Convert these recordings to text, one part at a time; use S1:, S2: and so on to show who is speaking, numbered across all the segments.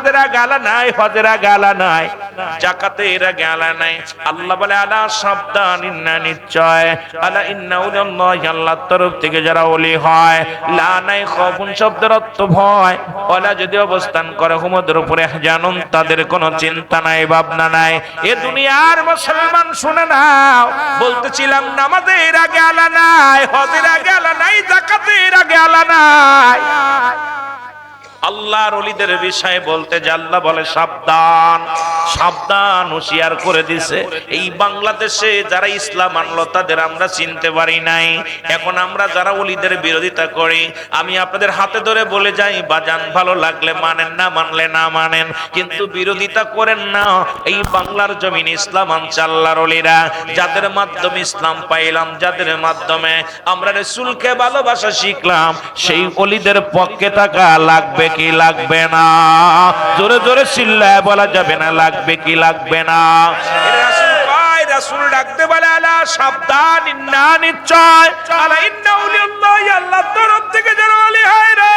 S1: নামাজের আগে আলা নাই, হজের আগে আলা নাই, যাকাতের আগে আলা নাই। আল্লাহ বলে আলা সাবধান, ইন্না নিশ্চয়, আলা ইন্না উলিল্লাহি, আল্লাহর তরফ থেকে যারা ওলি হয়, লা নাই খাউফুন শব্দের অর্থ ভয়, ওলা যদি অবস্থান করে হুমদের উপরে জানুন, তাদের কোনো চিন্তা নাই, ভাবনা নাই। এ দুনিয়ার মুসলমান শুনে নাও, বলতেছিলাম নামাজের আগে আলা নাই, হজের আগে আলা নাই, যাকাতের আগে আলা নাই। আল্লাহর ওলিদের বিষয়ে বলতে যে আল্লাহ বলে সাবধান, সাবধান, হুঁশিয়ার করে দিছে। এই বাংলাদেশে যারা ইসলাম আনলো তাদের আমরা চিনতে পারি নাই। এখন আমরা যারা ওলিদের বিরোধিতা করি, আমি আপনাদের হাতে ধরে বলে যাই বাজান, ভালো লাগলে মানেন, না মানলে না মানেন, কিন্তু বিরোধিতা করেন না। এই বাংলার জমিন ইসলাম আনছে আল্লাহর ওলিরা, যাদের মাধ্যমে ইসলাম পাইলাম, যাদের মাধ্যমে আমরা রাসূলকে ভালোবাসা শিখলাম, সেই ওলিদের পক্ষে থাকা লাগবে কি লাগবে না? জোরে জোরে চিল্লায় বলা যাবে না, লাগবে কি লাগবে না? রাসূল কয়, রাসূল ডাকতে বলে আলা সাবধান, ইন্না নিশ্চয়, আলা ইন্না উলিল্লাহি, আল্লাহর তরফ থেকে যারা ওলি হয় রে,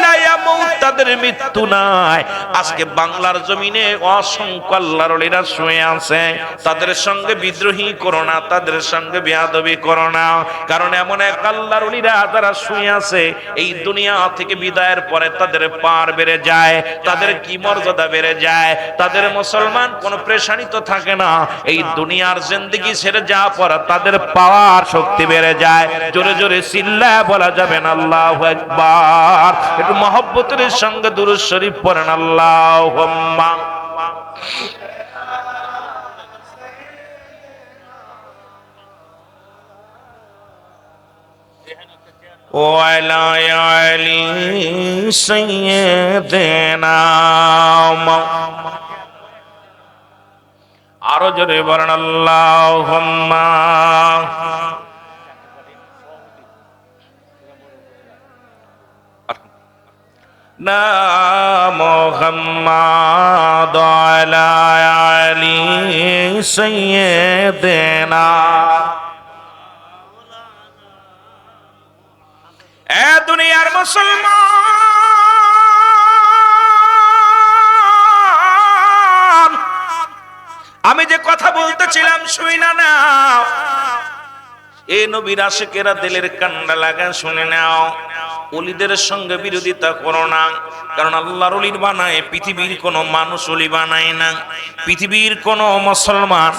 S1: লা ইয়ামুত, তাদের মৃত্যু নাই। আজকে বাংলার জমিনে অসংখ্য আল্লাহর ওলিরা শুয়ে আছে, তাদের সঙ্গে বিদ্রোহী করো না, তাদের সঙ্গে বেয়াদবি করো না, কারণ এমন এক আল্লাহর ওলিরা যারা শুয়ে আছে, এই দুনিয়া থেকে বিদায়ের পরে তাদের পার বেড়ে যায়, তাদের কি মর্যাদা বেড়ে যায়, তাদের মুসলমান কোনো পেরেশানি তো থাকে না, এই দুনিয়ার জিন্দেগি ছেড়ে যাওয়ার পর তাদের পাওয়ার শক্তি বেড়ে যায়। জোরে জোরে চিল্লায় বলা যাবে না আল্লাহু আকবার? একটু মহব্বতের সঙ্গে দুরূদ শরীফ পড়েন, আল্লাহুম্মা ওয়ালা আলি সাইয়্যিদিনা। আরো জোরে বলেন আল্লাহুম্মা না মুহাম্মাদ ওয়ালা আলি সাইয়্যিদিনা। এ দুনিয়ার মুসলমান, আমি যে কথা বলতেছিলাম শুই না নাও, এ নবীর আশিকেরা দিলের কান্ডা লাগা শুনে নাও। ওলিদের সঙ্গে বিরোধিতা করো না, কারণ আল্লাহর ওলির বানায় পৃথিবীর কোনো মানুষ ওলি বানায় না, পৃথিবীর কোনো মুসলমান,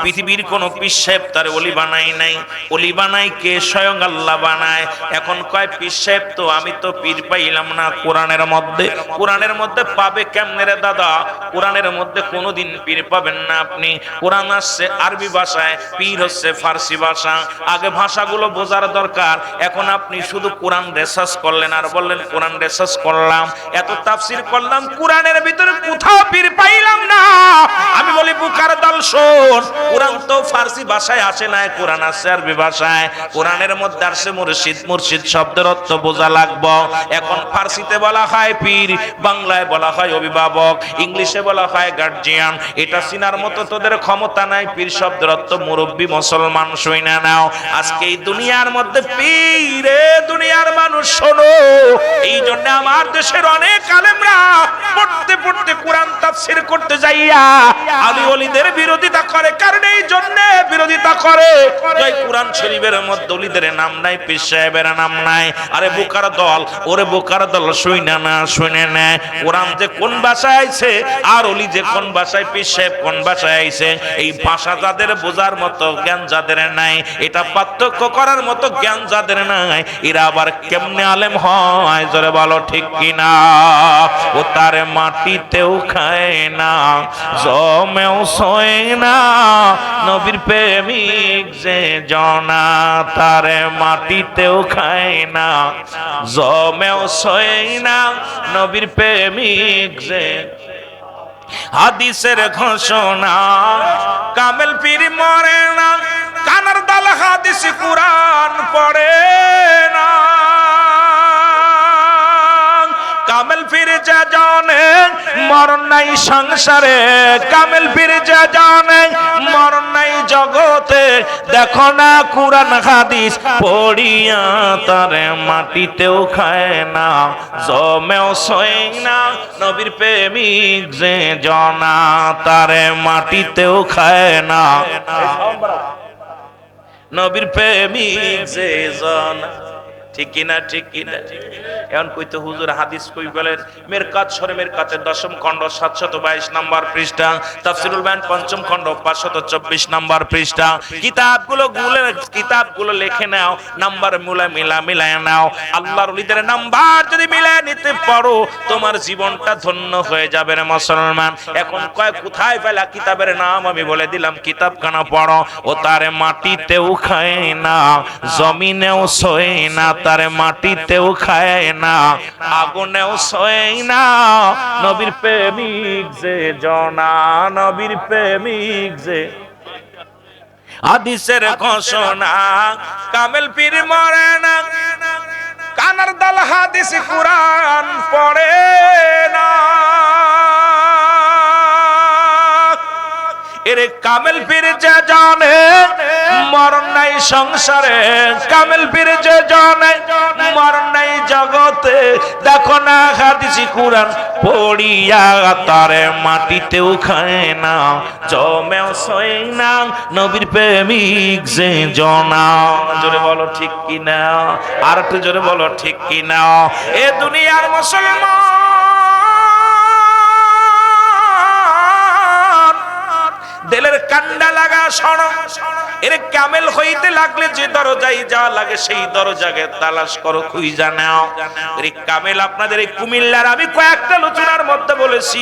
S1: পৃথিবীর কোনো পীর সাহেব তার ওলি বানায় নাই। ওলি বানায় কে? স্বয়ং আল্লাহ বানায়। এখন কয় পীর সাহেব, তো আমি তো পীর পাইলাম না কোরআনের মধ্যে। কোরআনের মধ্যে পাবে কেমনে রে দাদা? কোরআনের মধ্যে কোনোদিন পীর পাবেন না আপনি। কোরআন আসছে আরবি ভাষায়, পীর হচ্ছে ফার্সি ভাষা। আগে ভাষাগুলো বোঝার দরকার। এখন আপনি শুধু কোরআন রিসার্চ করলেন আর বললেন কোরআন রিসার্চ করলাম, এত তাফসীর করলাম, কোরআনের ভিতরে কোথাও পীর পাইলাম না। আমি বলি বুকার দল শোন, কোরআন তো ফার্সি ভাষায় আসে না, কোরআন আসছে আরবি ভাষায়। কোরআনের মধ্যে আসছে মুর্শিদ, মুর্শিদ শব্দের অর্থ বোঝা লাগবে। এখন ফার্সিতে বলা হয় পীর, বাংলায় বলা হয় অভিভাবক, ইংলিশে বলা হয় গার্জিয়ান। এটা চিনার মতো তোদের ক্ষমতা নাই। পীর শব্দের অর্থ মুরব্বী। মুসলমান শুইনা নাও, আজকে এই দুনিয়ার মধ্যে পীর, দুনিয়ার মানুষ শোনো, এই জন্য আমার দেশের অনেক আলেমরা পড়তে পড়তে কোরআন তাফসীর করতে যাইয়া আলী ওলিদের বিরোধিতা করে। কারণ এই জন্য বিরোধিতা করে, জয় কোরআন শরীফের মধ্যে ওলিদের নাম নাই, পীর সাহেবের নাম নাই। আরে বোকার দল, ওরে বোকার দল, শুইনা না, শুনে না, কোরআন যে কোন ভাষায় আইছে আর ওলি যে কোন ভাষায়, পীর সাহেব কোন ভাষায় আইছে, এই ভাষা যাদের বোঝার মতো জ্ঞান যাদের নাই, এটা পার্থক্য করার মতো জ্ঞান যাদের নাই, এরা আবার কেমনে আলেম হয়? জোরে বলো ঠিক কিনা? ও তার মাটিতেও খায় না, জমেও শোয় না, নবীর প্রেমিক যে জনা, তার মাটিতেও খায় না, জমেও শোয় না, নবীর প্রেমিক যে। হাদিসের ঘোষণা, কামেল পীর মরে না, কানার দাল হাদিস কোরআন পড়ে না। কামেল পীর যে জানে মরণ নাই সংসারে, কামেল পীর যে জানে মরণ নাই জগতে, দেখো না কুরআন হাদিস পড়িয়া তারে মাটিতেও খায় না, জমেও সয় না, নবীর প্রেমিক যে জনা তারে মাটিতেও খায় না, নবীর প্রেমিক যে জনা। ঠিক কিনা, ঠিক কিনা? এখন কইতে হুজুর হাদিস কই বলেন? মেরকাত শরীফ মেরকাতের 10ম খণ্ড 722 নম্বর পৃষ্ঠা, তাফসীরুল বায়ান 5ম খণ্ড 524 নম্বর পৃষ্ঠা। কিতাবগুলো লিখে নাও, নাম্বার মিলায় নাও। আল্লাহর ওলিদের নাম্বার যদি মিলায় নিতে পারো তোমার জীবনটা ধন্য হয়ে যাবে রে মুসলমান। এখন কোথায় পেলা কিতাবের নাম? আমি বলে দিলাম, কিতাবখানা পড়ো। ও তারে মাটিতেও খায় না, জমিনেও শোয় না, তারে মাটিতেও খায় না, আগুনেও সয় না, নবীর প্রেমিক যে জনা, নবীর প্রেমিক যে। হাদিসের ঘোষণা, কামেল পীর মরে না, কানার দল হাদিস কুরআন পড়ে না। এরে কামেল পীর যে জানে মরণ নাই সংসারে, কামেল পীর যে জানে মরণ নাই জগতে, দেখো না হাদিস কুরআন পড়িয়া তারে মাটিতেও খায় না, জমেও সয় না, নবীর প্রেমিক যে জনা। জোরে বলো ঠিক কিনা, আর একটু জোরে বলো ঠিক কিনা। এ দুনিয়ার মুসলমান দিলের কান্ডা লাগা শোনো, এর কামেল হইতে লাগলে যে দরজায় যাওয়া লাগে সেই দরজাকে তালাশ করো, খুঁজা নাও। এর কামেল আপনাদের এই কুমিল্লার, আমি কয়েকটা আলোচনার মধ্যে বলেছি,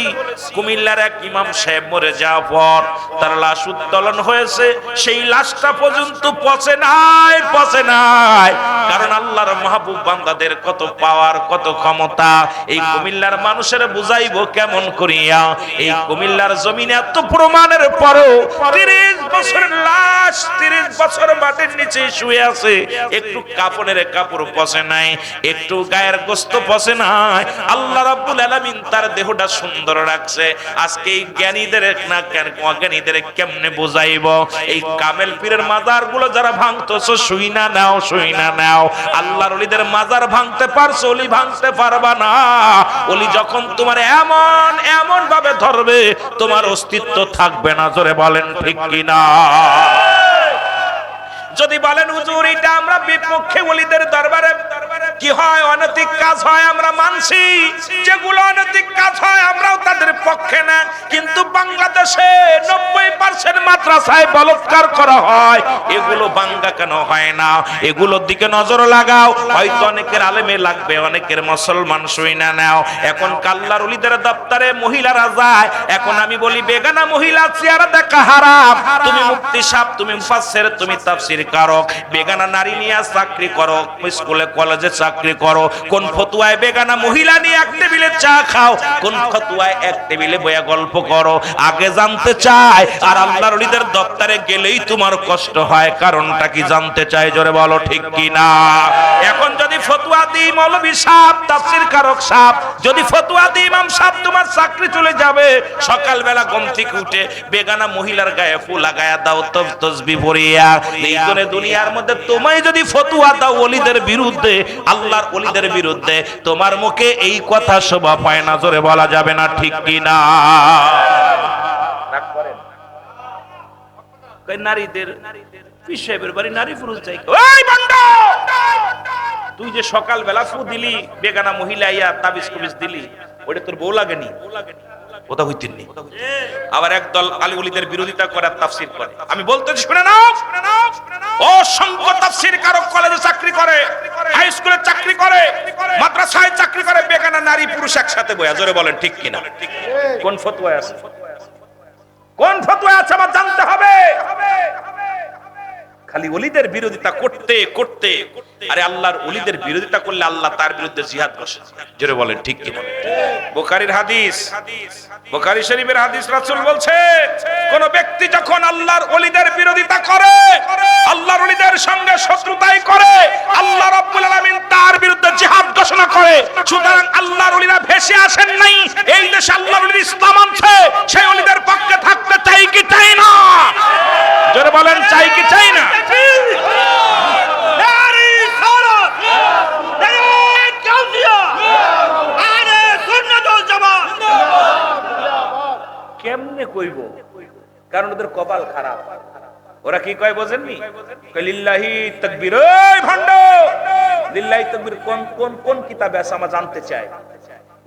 S1: কুমিল্লার এক ইমাম সাহেব মরে যাওয়ার পর তার লাশ উত্তোলন হয়েছে, সেই লাশটা পর্যন্ত পচে নাই। কারণ আল্লাহর মাহবুব বান্দাদের কত পাওয়ার, কত ক্ষমতা। এই কুমিল্লার মানুষের বুঝাইবো কেমন করিয়া? এই কুমিল্লার জমিনে এত প্রমাণের পরও 30 বছরের লাশ 30 বছর মাটির নিচে শুয়ে আছে, একটু কাফনের কাপড় পচে নাই, একটু গায়ের গোস্ত পচে নাই। আল্লাহ রাব্বুল আলামিন তার দেহটা সুন্দর রাখছে। আজকে এই জ্ঞানীদের না অজ্ঞানীদের কেমনে বোঝাইব? এই কামেল পীরের মাজারগুলো যারা ভাঙতেছো শুই না নাও। আল্লাহর ওলিদের মাজার ভাঙতে পারছো, ওলি ভাঙতে পারবা না। ওলি যখন তোমার এমন ভাবে ধরবে তোমার অস্তিত্ব থাকবে না। জোরে বলেন ঠিক কিনা? যদি বলেন হুজুর এটা আমরা বিপক্ষে, ওলিদের দরবারে কি হয়? অনৈতিক কাজ হয়, আমরা মানছি। যেগুলো অনৈতিক কাজ হয় আমরাও তাদের পক্ষে না। কিন্তু বাংলাদেশে 90% মাদ্রাসায় বলাৎকার করা হয়, এগুলো বাঙ্গা কেন হয় না? এগুলোর দিকে নজর লাগাও। হয়তো অনেকের আলেমে লাগবে, অনেকের মুসলমান শুই না নাও। এখন আল্লাহর ওলিদের দপ্তরে মহিলারা যায়, এখন আমি বলি বেগানা মহিলা চেহারা দেখা হারাম। তুমি মুফতি সাহেব, তুমি মুফাসসির, তুমি তাফসীর কারক, বেগানা নারী নিয়ে চাকরি করো, স্কুলে কলেজে চাকরি করো, কোন ফতুয়ায় বেগানা মহিলা নিয়ে এক টেবিলে চা খাও, কোন ফতুয়ায় এক টেবিলে বইয়া গল্প করো, আগে জানতে চাই। আর আল্লাহর ওলিদের দপ্তরে গেলেই তোমার কষ্ট হয়, কারণটা কি জানতে চাই? জোরে বলো ঠিক কিনা? এখন যদি ফতুয়া দিই মৌলভী সাহেব, তাফসীর কারক সাহেব, যদি ফতুয়া দিই ইমাম সাহেব, তোমার চাকরি চলে যাবে। সকালবেলা ঘুম থেকে উঠে বেগানা মহিলার গায়ে ফুল লাগায়া দাও, তসবিহ পড়িয়া। এই জন্য দুনিয়ার মধ্যে তোমায় যদি ফতুয়া দাও ওলিদের বিরুদ্ধে, আল্লাহর ওলিদের বিরুদ্ধে, তোমার মুখে এই কথা শোভা পায় না। জোরে বলা যাবে না ঠিক কিনা? রাগ করেন নারীদের পিসাবের বাড়ি নারী পুরুষ যাই, ওই বন্ধ, তুই যে সকালবেলা ফু দিলি, বেগানা মহিলা আইয়া তাবিজ কুবিজ দিলি, ওটা তোর বউ লাগেনি? কথা হইতেননি। আবার একদল আলী ওলিদের বিরোধিতা করে, তাফসীর করে। আমি বলতেছি শুনে নাও, অসংখ্য তাফসীর কারক কলেজে চাকরি করে, হাই স্কুলে চাকরি করে, মাদ্রাসায় চাকরি করে, বেগানা নারী পুরুষ একসাথে বয়া। জোরে বলেন ঠিক কিনা? কোন ফতোয়া আছে? কোন ফতোয়া আছে আমার জানতে হবে। খালি ওলিদের বিরোধিতা করতে করতে, আরে আল্লাহর ওলিদের বিরোধিতা করলে আল্লাহ তার বিরুদ্ধে জিহাদ ঘোষণা করেন। জোরে বলেন ঠিক কি না? বুখারীর হাদিস, বুখারী শরীফের হাদিস, রাসূল বলছে কোন ব্যক্তি যখন আল্লাহর ওলিদের বিরোধিতা করে, আল্লাহর ওলিদের সঙ্গে শত্রুতাই করে, আল্লাহ রাব্বুল আলামিন তার বিরুদ্ধে জিহাদ ঘোষণা করে। সুতরাং আল্লাহর ওলিরা ভেসে আসেন নাই, এই দেশে আল্লাহর ওলি ইসলাম আনছে, সেই ওলিদের পক্ষে থাকতে চাই কি চাই না? জোরে বলেন চাই কি চাই না? কেমনে কইব? কারণ ওদের কপাল খারাপ। ওরা কি কয় বোঝেননি? কয় লিল্লাহি তাকবীর। ওই ভণ্ড, লিল্লাহি তাকবীর কোন কোন কোন কিতাবে আছে আমরা জানতে চাই।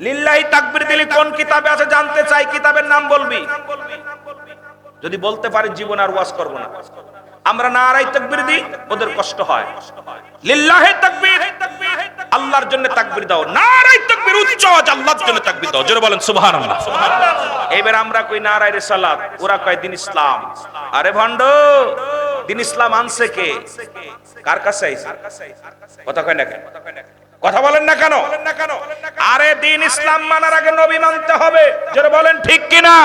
S1: লিল্লাহি তাকবীর দিলি কোন কিতাবে আছে জানতে চাই, কিতাবের নাম বলবি। যদি বলতে পারি জীবন আর ওয়াজ করব না। আমরা নারায়ে তাকবীর দিই, ওদের কষ্ট হয়। লিল্লাহি তাকবীর, আল্লাহর জন্য তাকবীর দাও। নারায়ে তাকবীর উচ্চ আওয়াজ, আল্লাহর জন্য তাকবীর দাও। জোরে বলেন সুবহানাল্লাহ। এবার আমরা কই নারায়ে রিসালাত, ওরা কয় দিন ইসলাম। আরে ভণ্ড, দিন ইসলাম আনছে কে? কার কাছে আইছে? কথা কয় না কেন? কথা বলেন না কেন? আরে দিন ইসলাম মানার আগে নবী মানতে হবে। জোরে বলেন ঠিক কি না?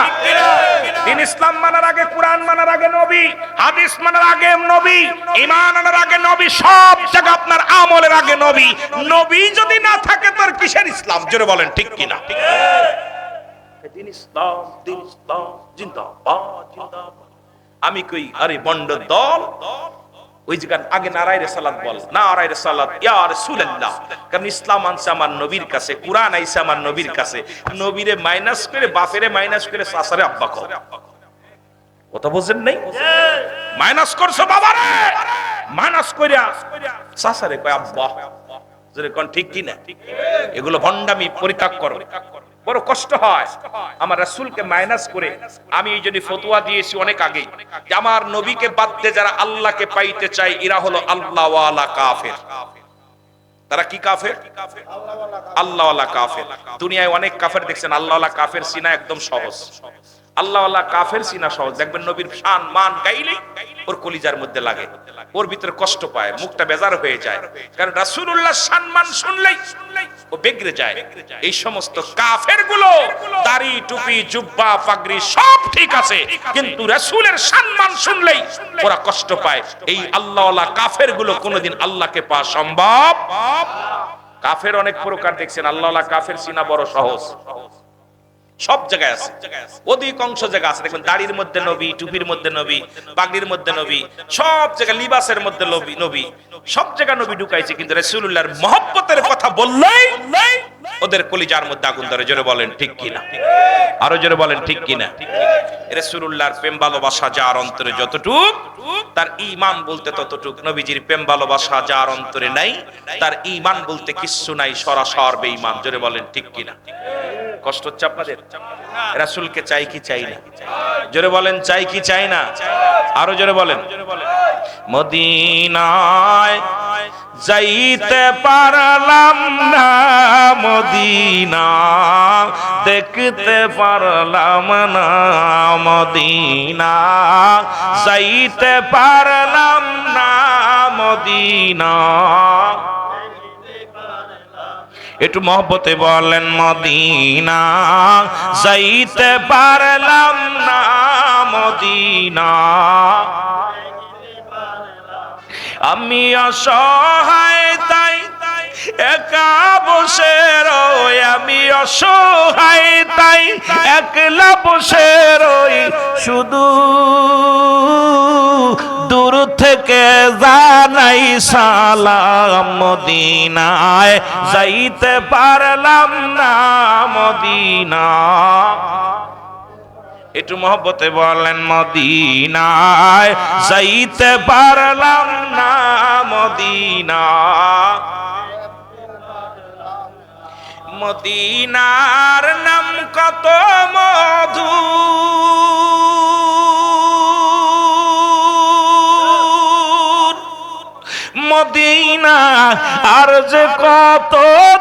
S1: দিন ইসলাম মানার আগে, কুরআন মানার আগে নবী, হাদিস মানার আগে নবী, ঈমান আনার আগে নবী, সব জায়গা আপনার আমলের আগে নবী। নবী যদি না থাকে তোর কিসের ইসলাম? জোরে বলেন ঠিক কি না? দিন ইসলাম, দিন ইসলাম জিন্দাবাদ জিন্দাবাদ। আমি কই আরে বন্ড দল, ওই জায়গার আগে নারায়ে রিসালাত বল। নারায়ে রিসালাত ইয়া রাসূলুল্লাহ, কারণ ইসলাম আনছে আমার নবীর কাছে, কুরআন আইছে আমার নবীর কাছে। নবীরে মাইনাস করে, বাপেরে মাইনাস করে, সাসারে আব্বা কর। কথা বুঝেন নাই? মাইনাস করছো বাবারে, মাইনাস কইরা সাসারে কয় আব্বা। জোরে কোন ঠিক কি না? এগুলো ভন্ডামি পরিত্যাগ করো। বড় কষ্ট হয় আমার রাসূলকে মাইনাস করে। আমি এই জন্য ফতোয়া দিয়েছি অনেক আগে যে আমার নবীকে বাদ দিয়ে যারা আল্লাহকে পাইতে চায় এরা হলো আল্লাহ ওয়ালা কাফের। তারা কি কাফের? আল্লাহ ওয়ালা কাফের। দুনিয়ায় অনেক কাফের দেখছেন, আল্লাহ ওয়ালা কাফের চিনা একদম সহজ। আল্লাহ ওয়ালা কাফের চিনা সহজ। দেখবেন নবীর শান মান গাইলেই ওর কলিজার মধ্যে লাগে, ওর ভিতরে কষ্ট পায়, মুখটা বেজার হয়ে যায়। কারণ রাসূলুল্লাহ সম্মান শুনলেই ও বেগরে যায়। এই সমস্ত কাফের গুলো দাড়ি টুপি জুব্বা পাগড়ি সব ঠিক আছে, কিন্তু রাসূলের সম্মান শুনলেই ওরা কষ্ট পায়। এই আল্লাহওয়ালা কাফের গুলো কোনোদিন আল্লাহকে পাওয়া সম্ভব। কাফের অনেক প্রকার দেখছেন, আল্লাহওয়ালা কাফের চিনা বড় সহজ। সব জায়গায় আছে, অধিকাংশ জায়গা আছে। দেখবেন দাড়ির মধ্যে নবী, টুপির মধ্যে নবী, পাগড়ির মধ্যে নবী, সব জায়গায় লিবাসের মধ্যে নবী, সব জায়গায় নবী ঢুকাইছে। কিন্তু রাসূলুল্লাহর মহব্বতের কথা বললেই ওদের কলিজার মধ্যে আগুন ধরে। জোরে বলেন ঠিক কিনা? আরো জোরে বলেন ঠিক কিনা? রাসূলুল্লাহর প্রেম ভালোবাসা যার অন্তরে যতটুক, তার ঈমান বলতে ততটুক। নবীজির প্রেম ভালোবাসা যার অন্তরে নাই, তার ঈমান বলতে কিচ্ছু নাই, সরাসর বেঈমান। জোরে বলেন ঠিক কিনা? কষ্ট হচ্ছে আপনাদের? রাসূলকে চাই কি চাই না? জোরে বলেন চাই কি চাই না? আরো জোরে বলেন। মদিনায় যাইতে পারলাম না, মদিনা দেখতে পারলাম না, মদিনা যাইতে পারলাম না, মদিনা। একটু মহব্বতে বলেন মদিনা যাইতে পারলাম না, মদিনা। আমি অসহায় তাই একা বসে রই, আমি অসহায় তাই একলা বসে রই, শুধু দূর থেকে জানাই সালাম, মদিনায় যাইতে পারলাম না, মদিনা। একটু মহব্বতে বলেন মদিনায় যাইতে পারলাম না, মদিনা। মদিনার নাম কত মধু, মদিনা আর যে কত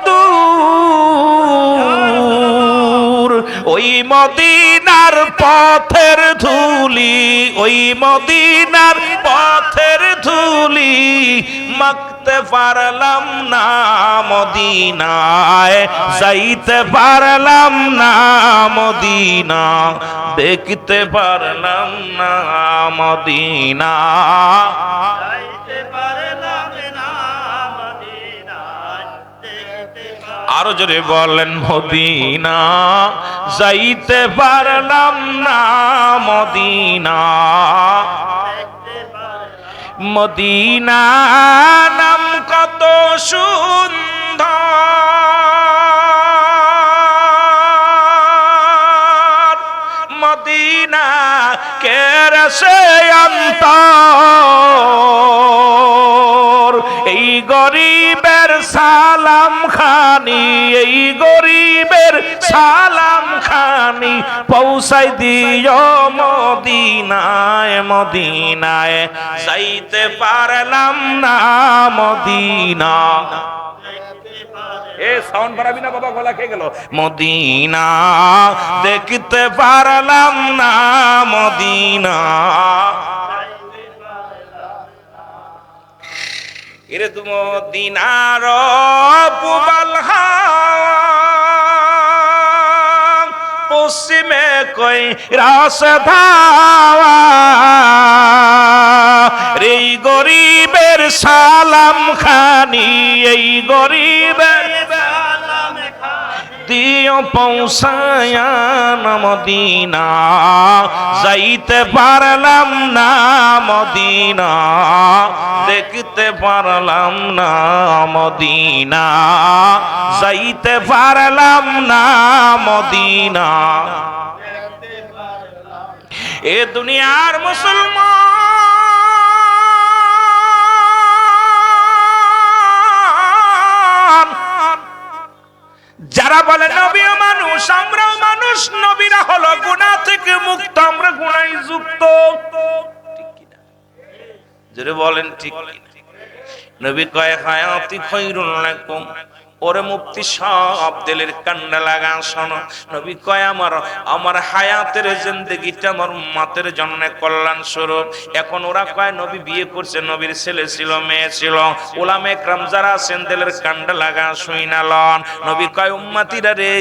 S1: দূর, ওই মদিনার পথের ধুলি, ওই মদিনার পথের ধুলি মাখতে পারলাম না মদিনায়, যাইতে পারলাম না মদিনা, দেখতে পারলাম না মদিনা। আরো জোরে বলেন মদিনা, যাইতে পারলাম না মদিনা। মদিনা নাম কত সুন্দর, মদিনা কেরসে অন্তর। এই গরিবের সালাম খানি, এই গরিবের সালাম খানি পৌঁছাই দিও মদিনায়, মদিনায় যাইতে পারলাম না মদিনা। এ সাউন্ড বাড়াবি না বাবা, গলা খেয়ে গেল। মদিনা দেখতে পারলাম না মদিনা। এরে তুম দিনার পুবাল পশ্চিমে কই রাস ধাওয়া, এই গরিবের সালাম খানি, এই গরিবের দিও পৌঁছায়া মদিনা, যাইতে পারলাম না মদিনা, দেখতে পারলাম না মদিনা, যাইতে পারলাম না মদিনা। এ দুনিয়ার মুসলমান যারা বলে নবীও মানুষ, আমরাও মানুষ, নবীরা হলো গুনাহ থেকে মুক্ত, আমরা গুনাহে যুক্ত। ঠিক কিনা? যারা বলেন ঠিক কিনা? নবী কয় হায়াতি খায়রুল লাকুম। ওরে মুফতি সব দিলের কান্না লাগা শোনো, নবী কয় আমার হায়াতের জিন্দেগিটা আমার উম্মতের জন্য কল্যাণ স্বরূপ। এখন ওরা কয় নবী বিয়ে করছে, নবীর ছেলে ছিল, মেয়ে ছিল। উলামা ইকরাম যারা আছেন দিলের কান্না লাগা শুইনা লন। নবী কয় উম্মতিরা রে,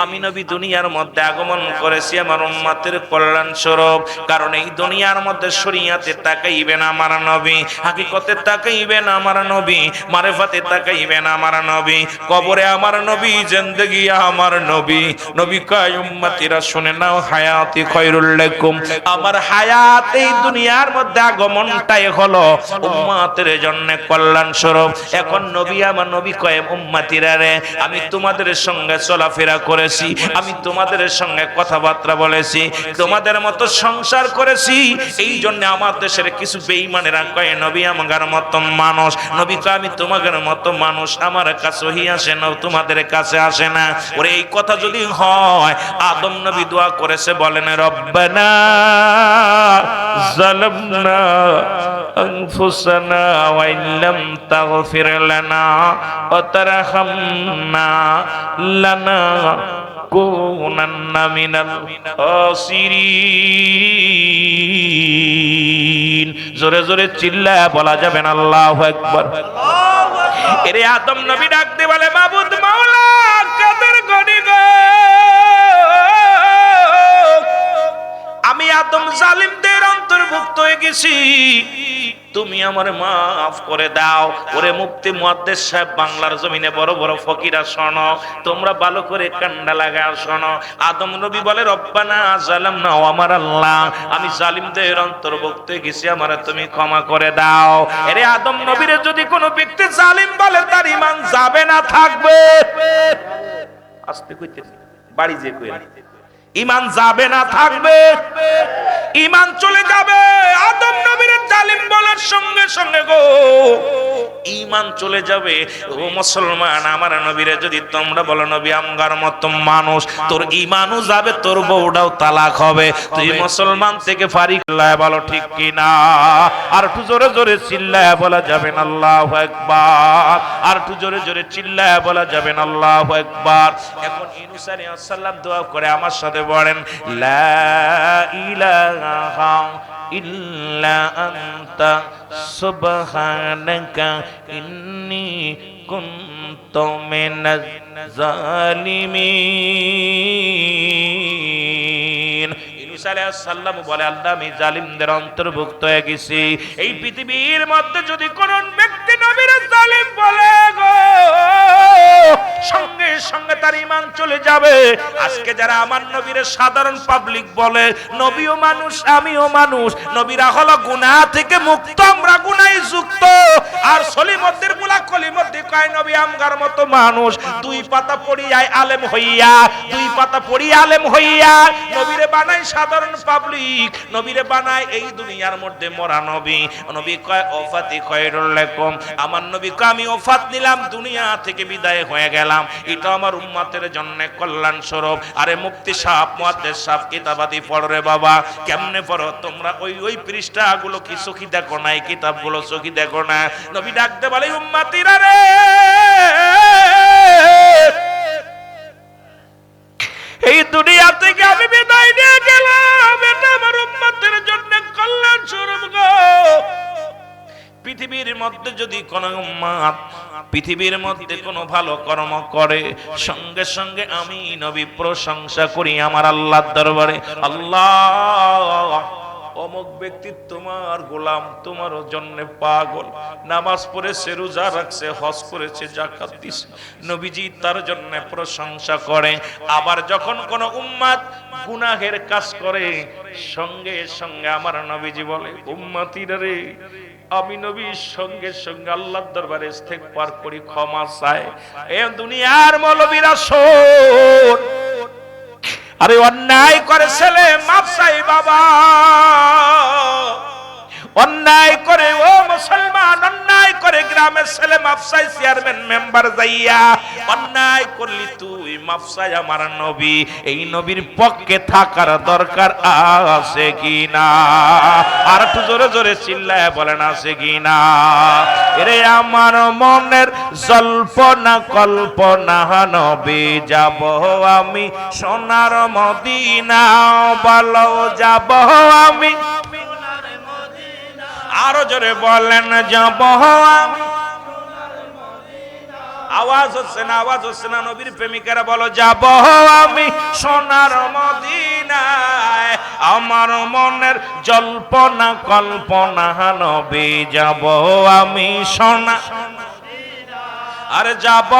S1: আমি নবী দুনিয়ার মধ্যে আগমন করেছি আমার উম্মতের কল্যাণ স্বরূপ। কারণ এই দুনিয়ার মধ্যে শরীয়তে তাকাইবেন আমার নবী, হাকিকতে তাকাইবেন আমার নবী, মারিফাতে তাকাইবেন আমার নবী, কবরে আমার নবী, জিন্দেগি আমার নবী। নবী কয় উম্মতিরা শুনে নাও, হায়াতি খায়রুল লাকুম। আমার হায়াত এই দুনিয়ার মধ্যে আগমনটাই হলো উম্মতের জন্য কল্যাণ স্বরূপ। এখন নবী আমার নবী কয় উম্মতিরা রে, আমি তোমাদের সঙ্গে চলাফেরা করেছি, আমি তোমাদের সঙ্গে কথাবার্তা বলেছি, তোমাদের মতো সংসার করেছি। এই জন্য আমার দেশের কিছু বেঈমানেরা কয় নবী আমার মতো মানুষ। নবী কয় আমি তোমাদের মতো মানুষ, আমার কাছে আসে না, তোমাদের কাছে আসে না। ওরে এই কথা যদি হয়, আদম নবী দোয়া করেছে, বলেন রব্বানা যালামনা আনফুসানা ওয়া ইল্লাম তাগফির লানা ওয়া তারহামনা লানাকুনান্না মিনাল খাসিরিন। জোরে জোরে চিল্লায়া বলা যাবে না আল্লাহু আকবার। এরে আদম নবী ডাকতে বলে মাবুদ মাওলা কাদের গনি গো, আমি আদম জালিমদের অন্তর্ভুক্ত হয়ে গেছি, তুমি আমার মাফ করে দাও। ওরে মুফতি মুহাদ্দিস সাহেব, বাংলার জমিনে বড় বড় ফকিরা শোনো, তোমরা ভালো করে কান্না লাগা শোনো। আদম নবী বলে রব্বানা যালামনা, ও আমার আল্লাহ আমি জালিমদের অন্তর্ভুক্ত হয়ে গেছি, আমারে তুমি ক্ষমা করে দাও। এরে আদম নবীরে যদি কোনো ব্যক্তি জালিম বলে, তার ঈমান যাবে না থাকবে? আস্তে কইতেছি, বাড়ি যে কইরা ঈমান যাবে না থাকবে? ঈমান চলে যাবে। আদম নবীর জালিম বলার সঙ্গে সঙ্গে গো ঈমান চলে যাবে। ও মুসলমান, আমার নবীরে যদি তোমরা বলো নবী আমগার মতো মানুষ, তোর ঈমানও যাবে, তোর বউটাও তালাক হবে, তুই মুসলমান থেকে ফারিক। বলো ঠিক কি না? আর একটু জোরে জোরে চিল্লায়া বলা যাবে না আল্লাহু আকবার। আর একটু জোরে জোরে চিল্লায়া বলা যাবে না আল্লাহু আকবার। এখন ইউনূস আলাইহিস সালাম দোয়া করে আমার সাথে বলেন লা ইলাহা ইলাহা ইল্লা আনতা সুবহানাকা ইন্নী কুনতু মিনাজ জালিমিন। ঈসা আলাইহিস সালাম বলে, আল্লাহ আমি জালিমদের অন্তর্ভুক্ত হয়ে গেছি। এই পৃথিবীর মধ্যে যদি কোন ব্যক্তি নবীর জালিম বলে গো, সঙ্গে সঙ্গে তার ঈমান চলে যাবে। আজকে যারা আমার নবীর সাধারণ পাবলিক বলে, নবীও মানুষ আমিও মানুষ, নবীরা হলো গুনাহ থেকে মুক্ত, আমরা গুনাহে যুক্ত। আর সলিমদ্দের মুলা কলিমদ্দি কয় নবী আমগার মতো মানুষ, দুই পাতা পড়িয়ায় আলেম হইয়া, দুই পাতা পড়িয়া আলেম হইয়া নবীরে বানায় সাধারণ পাবলিক, নবীরে বানায় এই দুনিয়ার মধ্যে মরা নবী। নবী কয় ওফাতি খায়রুল লাকুম, আমার নবী কয় আমি ওফাত নিলাম, দুনিয়া থেকে বিদায় হয়ে গেলাম, এটা আমার উম্মতের জন্য কল্যাণ স্বরূপ। আরে মুফতি সাহেব, মুহাদ্দিস সাহেব কিতাবাদি পড়ো রে বাবা, কেমনে পড়ো তোমরা? ওই পৃষ্ঠাগুলো কি চোখে দেখো না? এই কিতাবগুলো চোখে দেখো না? নবী ডাকতে বলে, উম্মতিরা রে, এই দুনিয়া থেকে আমি বিদায় নিয়ে গেলাম, এটা আমার উম্মতের জন্য কল্যাণ স্বরূপ গো। পৃথিবীর মধ্যে যদি কোন উম্মত পৃথিবীর মধ্যে কোনো ভালো কর্ম করে, সঙ্গে সঙ্গে আমি নবী প্রশংসা করি আমার আল্লাহর দরবারে, আল্লাহ অমুক ব্যক্তি তোমার গোলাম, তোমার জন্য পাগল, নামাজ পড়েছে, রোজা রাখছে, হজ করেছে, যাকাত দিয়েছে, নবীজি তার জন্য প্রশংসা করে। আবার যখন কোন উম্মত গুনাহের কাজ করে, সঙ্গে সঙ্গে আমার নবীজি বলে, উম্মতিরা রে, আমি নবীর সঙ্গে সঙ্গে আল্লাহর দরবারে ইস্তেগফার করি, ক্ষমা চাই। এ দুনিয়ার মৌলবীরা শোন, আরে অন্যায় করে ছেলে মাফ চাই বাবা, অন্যায় করে ও মুসলমান, অন্যায় করে গ্রামের ছেলে মাফ চাই, চেয়ারম্যান মেম্বার যাইয়া অন্যায় করলি তুই মাফ চাই আমার নবী। এই নবীর পক্ষে থাকার দরকার আছে কি না? আর একটু জোরে জোরে চিল্লায় বলেন আছে কি না? এরে আমার মনের জল্পনা কল্পনা, নবী যাব আমি সোনার মদিনা, বলো যাব আমি, আরো জোরে বলেন যাব আমি। আওয়াজ হচ্ছে না, আওয়াজ হচ্ছে না। নবীর প্রেমিকারা বলো যাব আমি সোনার মদিনায়, আমার মনের জল্পনা কল্পনা, নবী যাব আমি সোনা, আরে যাব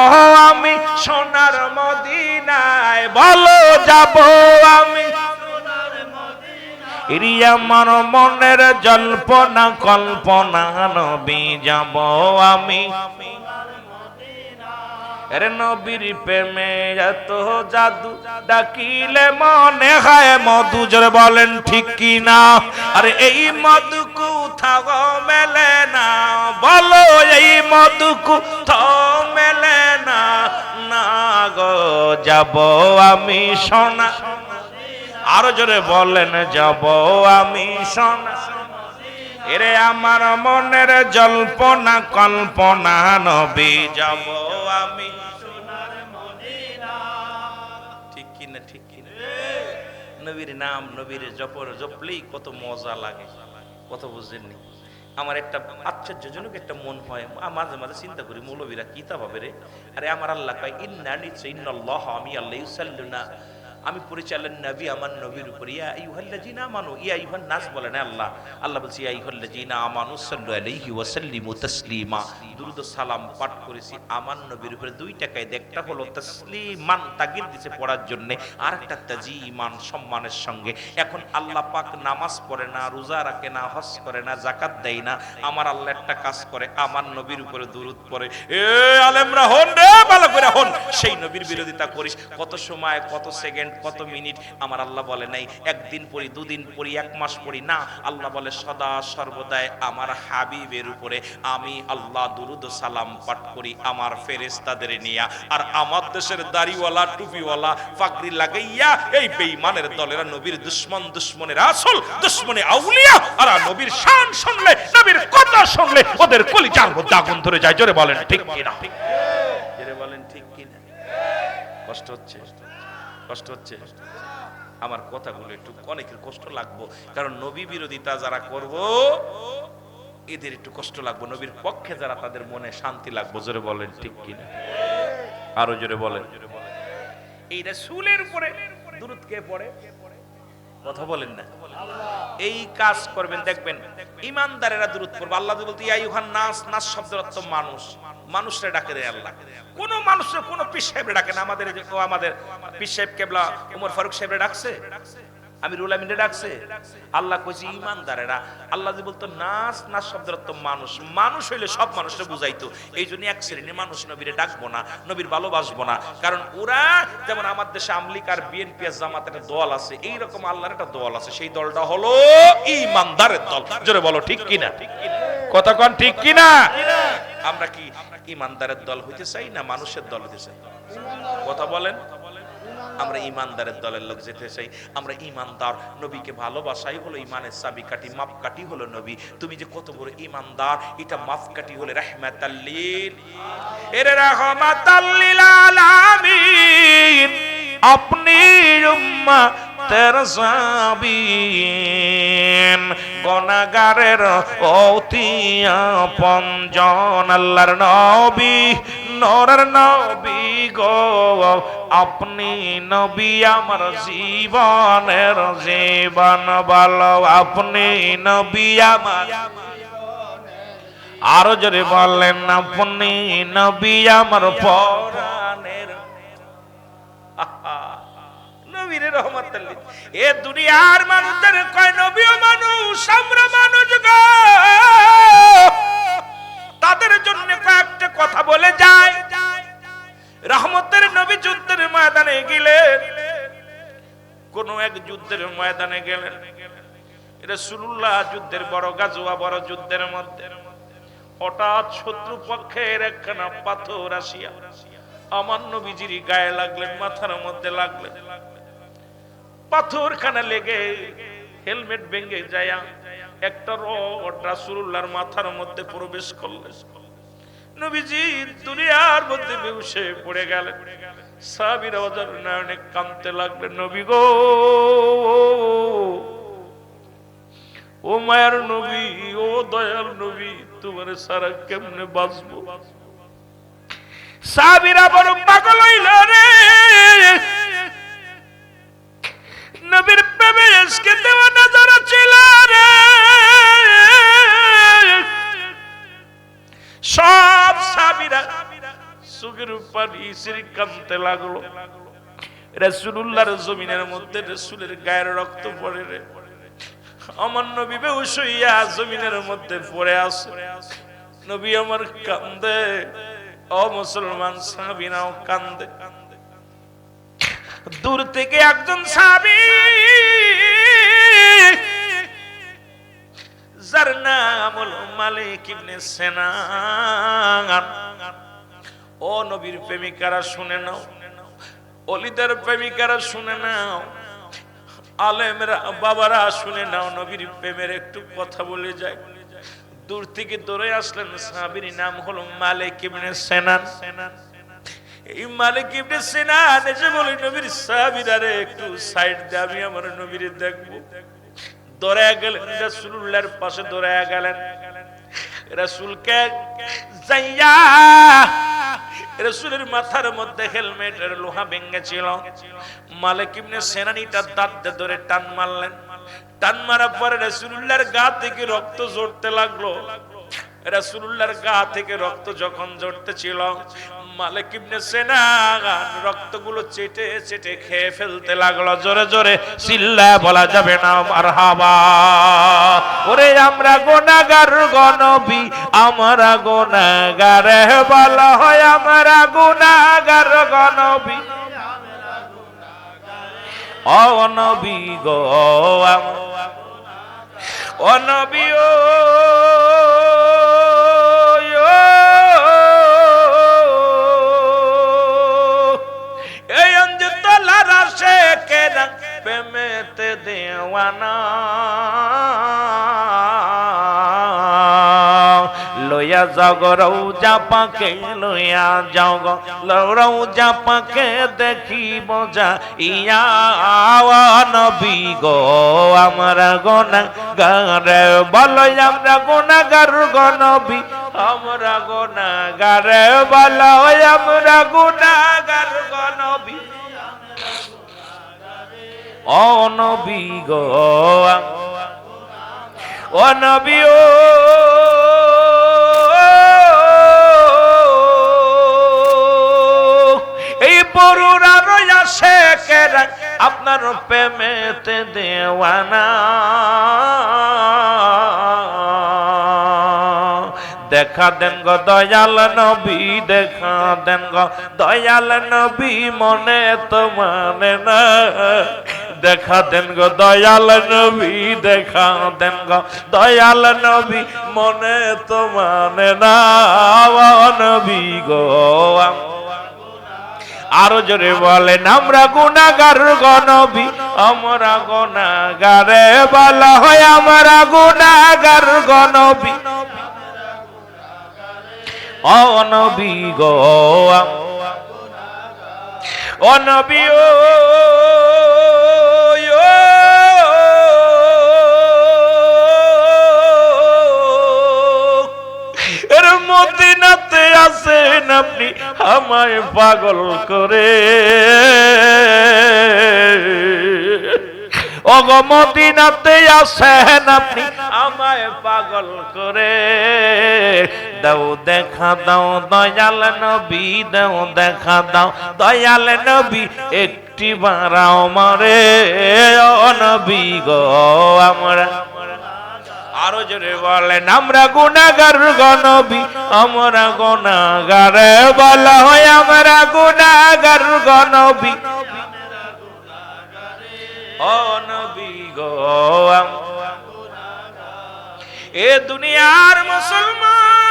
S1: আমি সোনার মদিনায়, বলো যাব আমি। আমার মনের জল্পনা কল্পনা, নবী যাব আমি। আরে নবীর প্রেমে এত জাদু, ডাকিলে মনে হয় মধু, জোরে বলেন ঠিক কি না? আরে এই মধু কোথাও মেলে না, বলো এই মধু কোথাও মেলে না, না গো যাব আমি সোনা, আরো জোরে বলেন যাব আমি সোনা। এরে আমার মনের জল্পনা কল্পনা, নবী যাব আমি সোনার মদিনা। ঠিক কি না? ঠিক কি না? নবীর নাম, নবীর জপলেই কত মজা লাগে, কত বুঝেননি? আমার একটা আশ্চর্যজনক একটা মন হয়, মাঝে মাঝে চিন্তা করি মৌলবীরা কি তা ভাবে রে। আরে আমার আল্লাহ কয় ইন্না নিশ্চয় ইন্নাল্লাহ, আমি আল্লাহ ইউসাল্লুনা, আমি পরিচালন নবী আমার নবীর উপর, ইয়া আইয়ুহাল্লাযীনা আমানু, ইয়া আইয়ুহান নাস বলে না আল্লাহ, আল্লাহ বলছে ইয়া আইয়ুহাল্লাযীনা আমানু সাল্লু আলাইহি ওয়া সাল্লিমু তাসলিমা, দুরূদ ও সালাম পাঠ করেছি আমার নবীর উপরে। দুইটা কায়দা, একটা হলো তাসলিমান, তাগিদ দিতে পড়ার জন্য, আর একটা তাজিমান, সম্মানের সঙ্গে। এখন আল্লাহ পাক নামাজ পড়ে না, রোজা রাখে না, হজ করে না, যাকাত দেয় না, আমার আল্লাহ একটা কাজ করে, আমার নবীর উপরে দুরূদ পড়ে। এ আলেমরা হন রে, ভালো করে হন, সেই নবীর বিরোধিতা করিস, কত সময়, কত সেকেন্ড, কত মিনিট আমার আল্লাহ বলে নাই একদিন পড়ি, দুদিন পড়ি, এক মাস পড়ি না। আল্লাহ বলে সদা সর্বদাই আমার হাবিবের উপরে আমি আল্লাহ দুরূদ ও সালাম পাঠ করি আমার ফেরেশতাদের নিয়া। আর আমার দেশের দাড়িওয়ালা, টুপিওয়ালা, পাগড়ি লাগাইয়া এই বেঈমানের দলেরা নবীর দুশমন, দুশমনের আসল, দুশমনে আউলিয়া। আর নবীর শান শুনলে, নবীর কথা শুনলে ওদের কলিজার মধ্যে আগুন ধরে যায়। জোরে বলেন ঠিক কিনা? জোরে বলেন ঠিক কিনা? কষ্ট হচ্ছে, কষ্ট হচ্ছে। আমার কথাগুলো একটু অনেকের কষ্ট লাগবো, কারণ নবী বিরোধিতা যারা করব এদের একটু কষ্ট লাগবো, নবীর পক্ষে যারা তাদের মনে শান্তি লাগবো। জোরে বলেন ঠিক কিনা, আরো জোরে বলেন। এই রাসূলের উপরে দুরূদ কে পড়ে? কথা বলেন না। এই কাজ করবেন, দেখবেন ইমানদারেরা দুরূদ পড়বে। আল্লাহ বলতে ইয়া আইয়ুহান নাস, নাস শব্দের অর্থ মানুষ, মানুষরে ডাকে রে আল্লাহ। কোন মানুষের কোন পীর সাহেবরে ডাকে না। আমাদের পীর সাহেব কেবলা ওমর ফারুক সাহেবরে ডাকছে, আমিরুল আমিনরে ডাকছে। আল্লাহ কইছে ইমানদারেরা। আল্লাহ যে বলতো নাস, নাস শব্দের অর্থ মানুষ, মানুষ হইলে সব মানুষকে বুঝাইতো। এই জন্য এক শ্রেণীর মানুষ নবীরে ডাকবো না, নবীর ভালোবাসবো না, কারণ ওরা যেমন আমার দেশে আমলিক আর বিএনপি আর জামাত একটা দল আছে, এইরকম আল্লাহর একটা দল আছে, সেই দলটা হলো ইমানদারের দল। জোরে বলো ঠিক কিনা, কথা কোন ঠিক কিনা? আমরা কি ইমানদারের দল হইতে চাই না মানুষের দল হইতে চাই? কথা বলেন। আমরা ইমানদারের দলের লোক যেতে চাই। আমরা ইমানদার, নবীকে ভালোবাসাই হলো ইমানের চাবিকাঠি, মাপকাঠি হলো নবী। তুমি যে কত বড় ইমানদার, এটা মাপকাঠি হলো রাহমাতাল লিল, এর রাহমাতাল লিল আলামিন, আপনি উম্মতের সাবিন, গুনাহগারের অতি আপনজন, আল্লাহর নবী, নূরের নবী গো, আপনি নবী আমার জীবনের জীবন, বলো আপনি নবী আমার। আরো জোরে বলেন আপনি নবী আমার পরাণের। নবীর রহমাতুল লিল। এ দুনিয়ার মানুষদের কয় নবীও মানুষ, আমরা মানুষ গো। তাদের জন্য কয়েকটা কথা বলে যায়। রহমতের নবী যুদ্ধের ময়দানে গেলেন, কোন এক যুদ্ধের ময়দানে গেলেন। রাসূলুল্লাহ যুদ্ধের বড় গাজওয়া, বড় যুদ্ধের মধ্যে হঠাৎ শত্রু পক্ষের একখানা পাথর আসিয়া আমার নবীজির গায়ে লাগলেন, মাথার মধ্যে লাগলেন। পাথরখানা লেগে হেলমেট ভেঙে যায়, একটা রড রাসূলুল্লাহর মাথার মধ্যে প্রবেশ করলেন। নবীজি দুনিয়ার মধ্যে বেহুশ হয়ে পড়ে গেলেন। সাহাবীরা ওদের নয়নে কাঁদতে লাগলেন, নবী গো, ও মায়ের নবী, ও দয়াল নবী, তোমার সারা কেমনে বাঁচবো? সাহাবীরা বড় পাগল হইল রে, নবীর প্রেমে ইশকে দেওয়ানা যারা ছিল রে, সব সাহাবীরা চোখের পানি ছেড়ে কাঁদতে লাগলো। রাসূলুল্লাহর জমিনের মধ্যে রাসূলের গায়ের রক্ত পড়ে রে, আমার নবী বেহুশ হইয়া জমিনের মধ্যে পড়ে আছে। নবী আমার কান্দে, ও মুসলমান সাহাবীরাও কান্দে। দূর থেকে একজন সাহাবী, যার নাম হলো মালিক ইবনে সিনান। ও নবীর প্রেমিকারা শুনে নাও, ওলিদের প্রেমিকারা শুনে নাও, আলেমরা বাবারা শুনে নাও, নবীর প্রেমের একটু কথা বলে যায়। দূর থেকে দৌড়ে আসলেন, সাহাবীর নাম হলো মালিক ইবনে সিনান। এই মালিক ইবনে সিনান এসে বলে, নবীর সাহাবীরা রে একটু সাইড দে, আমি আমার নবীরে দেখবো। দৌড়ায় গেলেন, রাসূলুল্লাহর পাশে দৌড়ায় গেলেন। রাসূলকে যাইয়া, রাসূলের মাথার মধ্যে হেলমেটের লোহা ভেঙে ছিল। মালিক ইবনে সিনানিটা দাঁত দিয়ে ধরে টান মারলেন। টান মারার পরে রাসূলুল্লাহর গা থেকে রক্ত ঝরতে লাগলো। রাসূলুল্লাহর গা থেকে রক্ত যখন ঝরতেছিল, মালিক ইবনে সিনান রক্তগুলো চেটে চেটে খেয়ে ফেলতে লাগলো। জোরে জোরে চিল্লায় বলা যাবে না মারহাবা। ওরে আমরা গুনাহগার গো নবী, আমরা গুনাহগার, বলা হয় আমরা গুনাহগার গো নবী, ও নবী গো, ও নবী, ও প্রেমেতে দেওয়ানা, লইয়া যাও গো রওজা পাকে লইয়া যাও গো রওজা পাকে দেখিব যা ইয়া নবী গো আমরা গুনাহগার বলো আমরা গুনাহগার গো নবী আমরা গুনাহগার বলো আমরা গুনাহগার গো নবী ও নবী গো ও নবী ও এই বড়রা রয়াছে কেরা আপনার প্রেমেতে দেওয়ানা দেখা দেন গো দয়াল নবী দেখা দেন গো দয়াল নবী মনে তো মানে না দেখা দেন গো দয়াল নবী দেখা দেন গো দয়াল নবী মনে তো মানে না নবী গো আরো জোরে বলেন আমরা গুনাহগার গো নবী আমরা গুনাহগারে বলা হয় আমরা গুনাহগার গো নবী ও নবী গো ও নবী ও এর মদিনাতে আছেন আপনি আমায় পাগল করে ওগো মদিনাতে আছেন আপনি আমায় পাগল করে দাও দেখা দাও দয়াল নবী দাও দেখা দাও দয়াল নবী একটি বার আমারে ও নবী গো আমরা আরো জোরে বলেন আমরা গুনাহগার গো নবী আমরা গুনাহগার বলা হয় আমরা গুনাহগার গো নবী ও নবী গো এ দুনিয়ার মুসলমান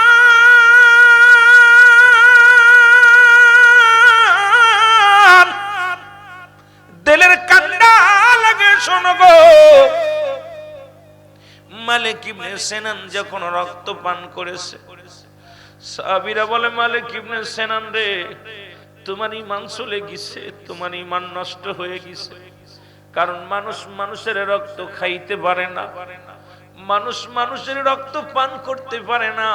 S1: দিলের কান্না লাগে শোনো গো মালিক ইবনে সিনান যখন রক্ত পান করেছে সাহাবীরা বলে মালিক ইবনে সিনান রে তোমার ঈমান চলে গেছে তোমার ঈমান নষ্ট হয়ে গেছে কারণ মানুষ মানুষের রক্ত খাইতে পারে না মানুষ মানুষের রক্ত পান করতে পারে না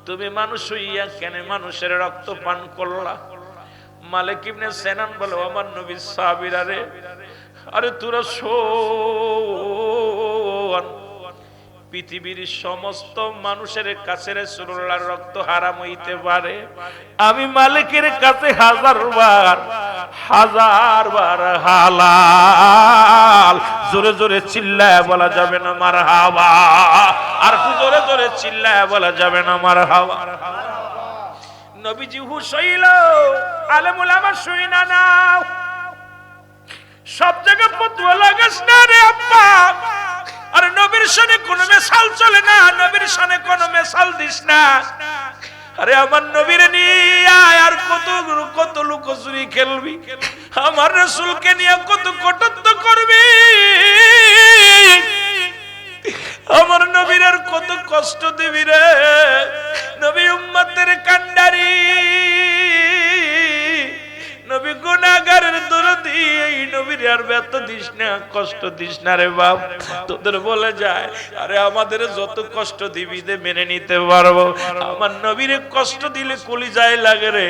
S1: তুমি মানুষ হইয়া কেন মানুষের রক্ত পান করলা মালিক ইবনে সিনান বলে আমার নবী সাহাবীরা রে আরে তোরা শোন পৃথিবীর সমস্ত মানুষের কাছে রাসূলুল্লাহর রক্ত হারাম হইতে পারে আমি মালিকের কাছে হাজার বার হালাল জোরে জোরে চিল্লায় বলা যাবে না মারহাবা আর একটু জোরে জোরে চিল্লায় বলা যাবে না মারহাবা নবীজি হুশ হইল আলেম উলামা শুইনা নাও সব জায়গা ফতোয়া লাগাস না রে আব্বা আর নবীর শানে কোনো মিশাল চলে না নবীর শানে কোনো মিশাল দিস না আরে আমার নবীর নিয়ে আর কত কত লুকোচুরি খেলবি আমার রাসূলকে নিয়ে কত কটুক্তি করবি আমার নবীর আর কত কষ্ট দিবি রে নবী উম্মতের কান্ডারি নবী গুনাহগারের দরদি এই নবীর আর ব্যথা দিস না কষ্ট দিস না রে বাপ তোদের বলে যায় আরে আমাদের যত কষ্ট দিবি দে মেনে নিতে পারবো আমার নবীরে কষ্ট দিলে কলিজায় লাগে রে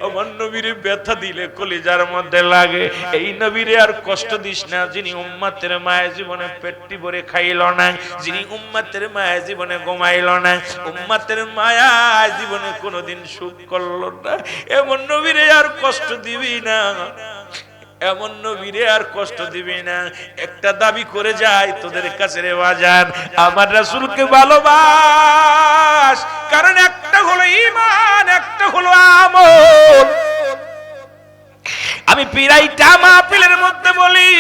S1: আমার নবীরে ব্যথা দিলে কলিজার মধ্যে লাগে এই নবীরে আর কষ্ট দিস না যিনি উম্মতের মায়ের জীবনে পেটটি ভরে খাইল না যিনি উম্মতের মায়ের জীবনে ঘুমাইল না উম্মতের মায়া জীবনে কোনোদিন সুখ করলো না এমন নবীরে আর কষ্ট দিবি না এমন নবীরে আর কষ্ট দিবি না একটা দাবি করে যায় তোদের কাছে রে বাজান আমার রাসূলকে ভালোবাস কারণ একটা হলো ঈমান একটা হলো আমল আমি পিরাইটা মাহফিলের মধ্যে বলি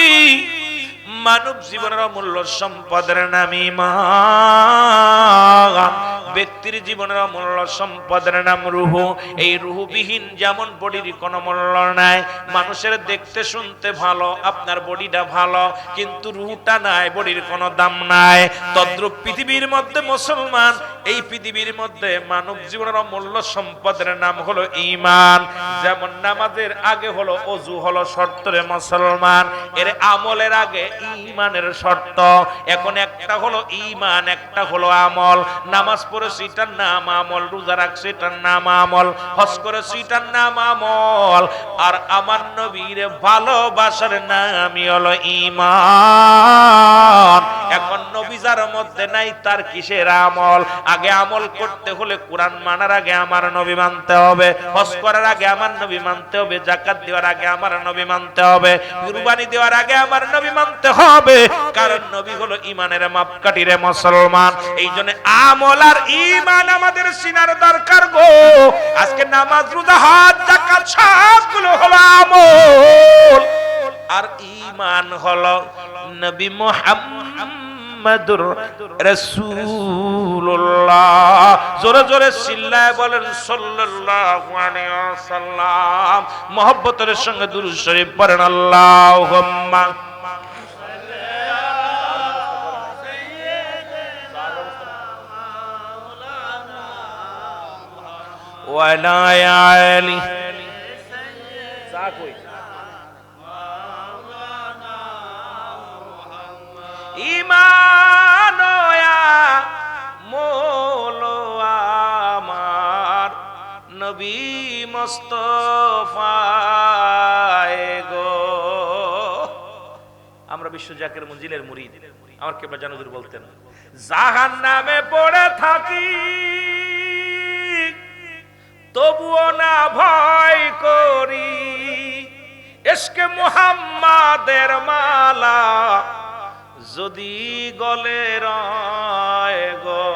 S1: মানব জীবনের অমূল্য সম্পদের নাম ঈমান ব্যক্তির জীবনের অমূল্য সম্পদের নাম রূহ এই রূহবিহীন যেমন বডির কোনো মূল্য নাই মানুষের দেখতে শুনতে ভালো আপনার বডিটা ভালো কিন্তু রূহটা নাই বডির কোনো দাম নাই তদ্রূপ পৃথিবীর মধ্যে মুসলমান এই পৃথিবীর মধ্যে মানব জীবনের অমূল্য সম্পদের নাম হলো ঈমান। যেমন নামাজের আগে হলো ওযু হলো শর্ত রে মুসলমান, এর আমলের আগে ঈমানের শর্ত। এখন একটা হলো ঈমান, একটা হলো আমল। নামাজ পড়েছি এটার নাম আমল, রোজা রাখছি এটার নাম আমল, হজ করেছি এটার নাম আমল। আর আমার নবীর ভালোবাসার নামই হলো ঈমান। এখন নবী যার মধ্যে নাই তার কিসের আমল? আগে আমল করতে হলে কোরআন মানার আগে আমার নবী মানতে হবে, হজ করার আগে আমার নবী মানতে হবে, যাকাত দেওয়ার আগে আমার নবী মানতে হবে, কুরবানি দেওয়ার আগে আমার নবী মানতে হবে। কারণ নবী হলো ঈমানের মাপকাঠি রে মুসলমান। এইজন্য আমল আর ঈমান আমাদের সিনার দরকার গো। আজকে নামাজ, রোজা, হজ, যাকাত সবগুলো হলো আমল, আর ঈমান হলো নবী মুহাম্মদুর রাসূলুল্লাহ। জোরে জোরে চিল্লায় বলেন সাল্লাল্লাহু আলাইহি ওয়াসাল্লাম। মুহাব্বতের সঙ্গে দুরূদ শরীফ পড়েন আল্লাহুম্মা ওয়া আলা আলি ঈমান মোল আমার নবী মুস্তাফায়ে গো। আমরা বিশ্ব জাকির মঞ্জিলের মুরিদ। আমার কেবলা জান হুজুর বলতেন, জাহান্নামে পড়ে থাকি তবুও না ভয় করি, ইশকে মুহাম্মাদের মালা যদি গলে রয় গো।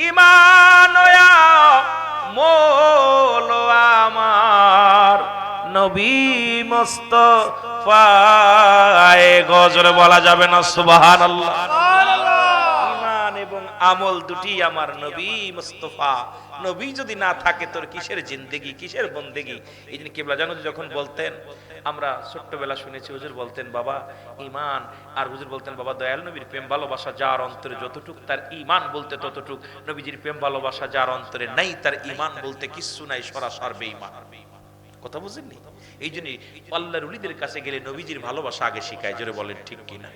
S1: ঈমান মোল আমার নবী মুস্তাফায়ে গো। জোরে বলা যাবে না সুবহানাল্লাহ? ঈমান এবং আমল দুটি আমার নবী মুস্তাফা। নবী যদি না থাকে তোর কিসের জিন্দেগি, কিসের বন্দেগি? এই জন্য কেবলা জানো যখন বলতেন, আমরা ছোট্টবেলা শুনেছি হুজুর বলতেন বাবা ঈমান, আর হুজুর বলতেন বাবা দয়াল নবীর প্রেম ভালোবাসা যার অন্তরে যতটুক তার ঈমান বলতে ততটুক। নবীজির প্রেম ভালোবাসা যার অন্তরে নাই তার ঈমান বলতে কিচ্ছু নাই, সরাসর বেঈমান। কথা বুঝেননি? এই জন্য আল্লাহর ওলিদের কাছে গেলে নবীজির ভালোবাসা আগে শিখায়। জোরে বলেন ঠিক কিনা?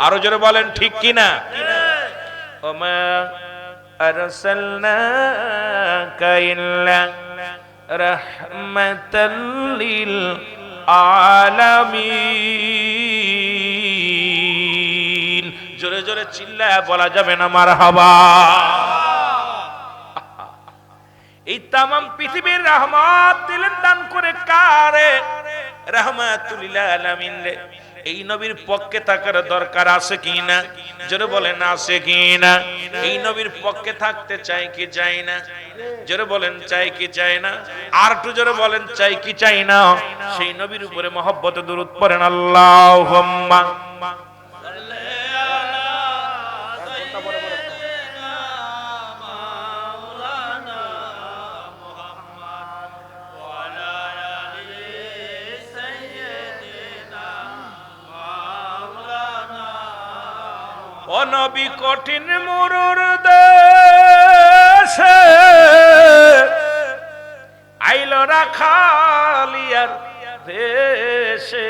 S1: আরো জোরে বলেন ঠিক কিনা? ওমা আরসালনাকা ইল্লা রাহমাতাল লিল আলামিন। জোরে জোরে চিল্লায় বলা যাবে না মারহাবা? এই তামাম পৃথিবীর রহমত দিলেন দান করে কারে? রাহমাতুল লিল আলামিন রে। এই নবীর পক্ষে থাকার দরকার আছে কি না? জোরে বলেন আছে কি না? এই নবীর পক্ষে থাকতে চাই কি চাই না? জোরে বলেন চাই কি চাই না? আর একটু জোরে বলেন চাই কি চাই না? সেই নবীর উপরে মহব্বতে দুরূদ পড়েন আল্লাহুম্মা ও নবী কঠিন মরুর দেশে আইল রাখালিয়ার দেশে,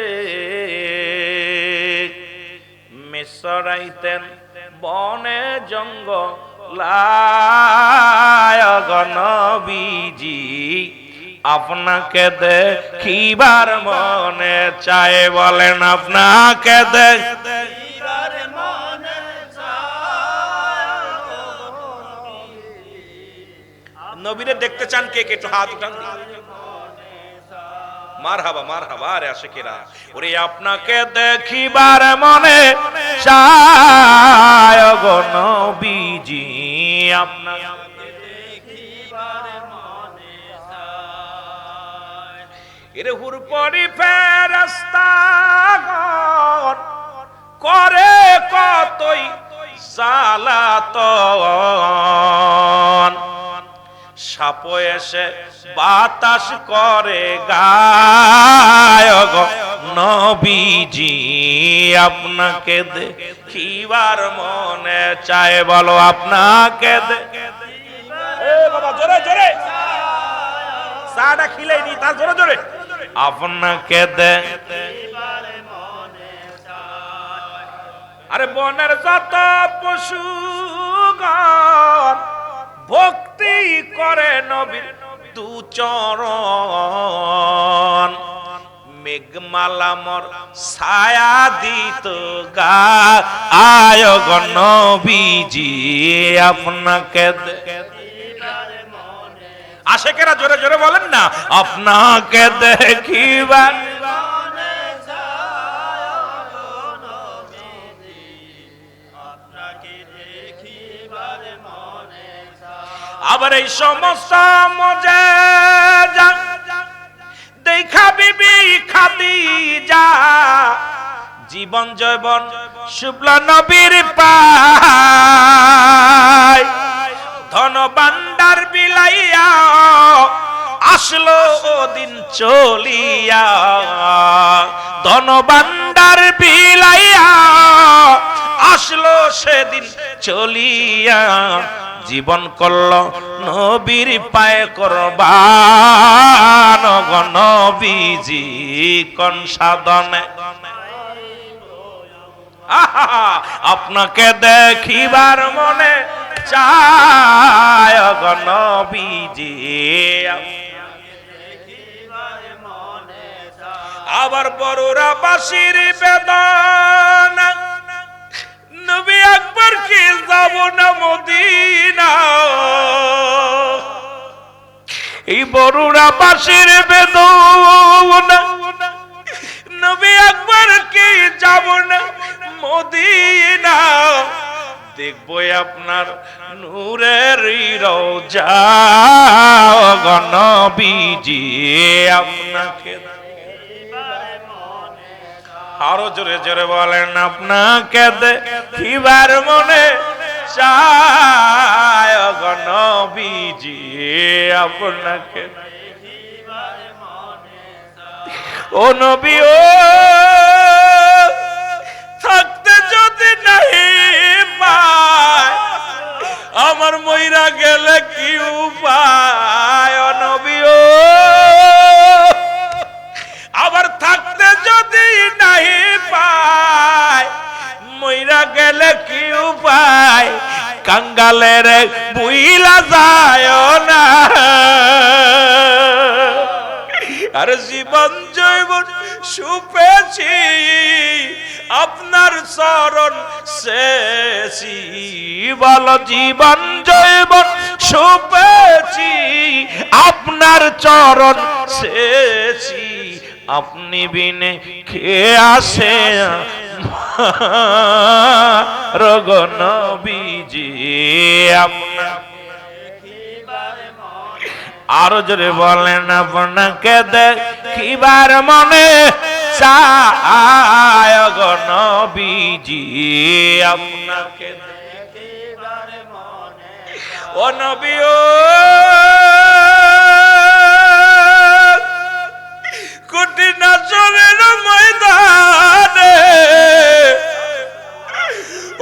S1: মিসরাইতেন বনে জঙ্গলায় গো নবীজি, আপনাকে দেখিবার মনে চায়। বলেন আপনাকে নবীরে দেখতে চান কে কে? একটু হাত উঠান। মারহাবা মারহাবা রে আশিকেরা। ওরে আপনাকে দেখিবার মনে চায় গো নবীজি, আপনাকে দেখিবার মনে চায়। এর হুরপরি ফেরেশতাগণ করে কতই জালাতন, সাপ এসে বাতাস করে গায় গো নবীজি আপনাকে দেখিবার মনে চায়, বলো আপনাকে বাবা জোরে জোরে সাড়া খিলাই নি তার জোরে জোরে আপনাকে আরে বনের যত পশুগণ ভক্তি করে নবীর দু চরণ, মেঘমালামর ছায়া দিত গায় গো নবীজি আপনাকে আশেকেরা জোরে জোরে বলেন না, আপনাকে দেখিবার আবার এই সমস্ত মজে দেখা বিবি খাদিজা জীবন জৈবন শুভলা নবীর পায়, ধন ভান্ডার বিলাইয়া আসলো দিন চলিয়া, ধন ভান্ডার বিলাইয়া আসলো সেদিন চলিয়া, জীবন করল নবীর পায়ে কোরবান গো নবীজি কোন সাধনে আপনাকে দেখিবার মনে চায় গো নবীজি, আবার বড়রা বাঁশির বেদনা নবী আকবর কে যাব না মদিনা, এই বড়রা বাঁশির বেদনা নবী আকবর কে যাব না মদিনা, দেখবো আপনার নূরের রওজা গো নবীজি আপনাকে আরো জোরে জোরে বলেন, আপনাকে দেখিবার মনে চায় গো নবীজি আপনাকে, ও নবী ও থাকতে যদি নাই পায় আমার মইরা গেলে কি উপায়, ও নবী ও আবার থাকতে যদি নাই পায় মইরা গেলে কি উপায়, কাঙ্গালের বুইলা যায় না, আর জীবন জৈবন সুপেছি আপনার চরণ শেষি, বল জীবন জৈবন সুপেছি আপনার চরণ শেষি, আপনি বিনে কে আসে গো নবীজি আপনার, আরো জোরে বলেন, আপনাকে দেখিবার মনে চায় গো নবীজি আপনাকে দেখিবার মনে, ও নবী ও কঠিন আসরের ময়দানে